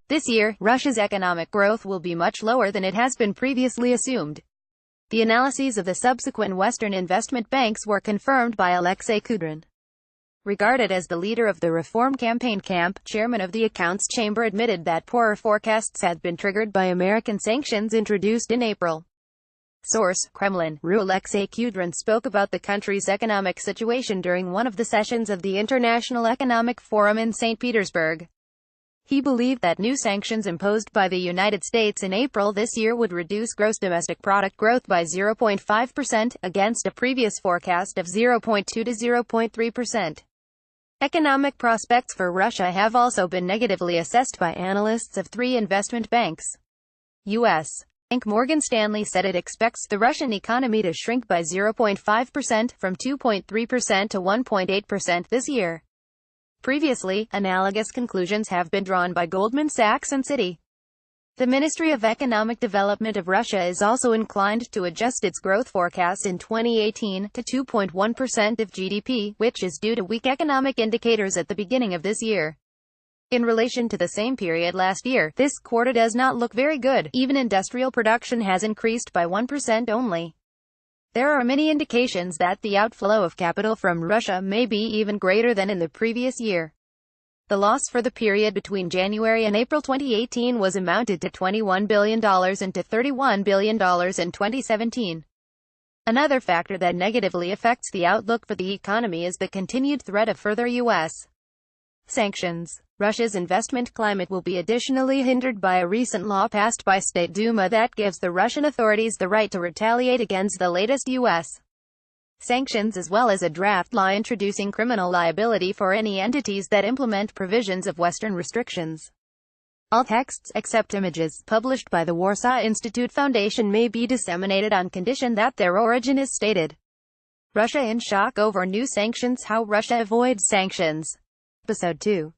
This year, Russia's economic growth will be much lower than it has been previously assumed. The analyses of the subsequent Western investment banks were confirmed by Alexei Kudrin. Regarded as the leader of the reform campaign camp, chairman of the accounts chamber admitted that poorer forecasts had been triggered by American sanctions introduced in April. Source: Kremlin. Alexei Kudrin spoke about the country's economic situation during one of the sessions of the International Economic Forum in St. Petersburg. He believed that new sanctions imposed by the United States in April this year would reduce gross domestic product growth by 0.5%, against a previous forecast of 0.2 to 0.3%. Economic prospects for Russia have also been negatively assessed by analysts of three investment banks. U.S. Bank Morgan Stanley said it expects the Russian economy to shrink by 0.5%, from 2.3% to 1.8% this year. Previously, analogous conclusions have been drawn by Goldman Sachs and Citi. The Ministry of Economic Development of Russia is also inclined to adjust its growth forecast in 2018 to 2.1% of GDP, which is due to weak economic indicators at the beginning of this year. In relation to the same period last year, this quarter does not look very good. Even industrial production has increased by 1% only. There are many indications that the outflow of capital from Russia may be even greater than in the previous year. The loss for the period between January and April 2018 was amounted to $21 billion and to $31 billion in 2017. Another factor that negatively affects the outlook for the economy is the continued threat of further U.S. sanctions. Russia's investment climate will be additionally hindered by a recent law passed by State Duma that gives the Russian authorities the right to retaliate against the latest U.S. sanctions, as well as a draft law introducing criminal liability for any entities that implement provisions of Western restrictions. All texts, except images, published by the Warsaw Institute Foundation may be disseminated on condition that their origin is stated. Russia in shock over new sanctions: how Russia avoids sanctions. Episode 2.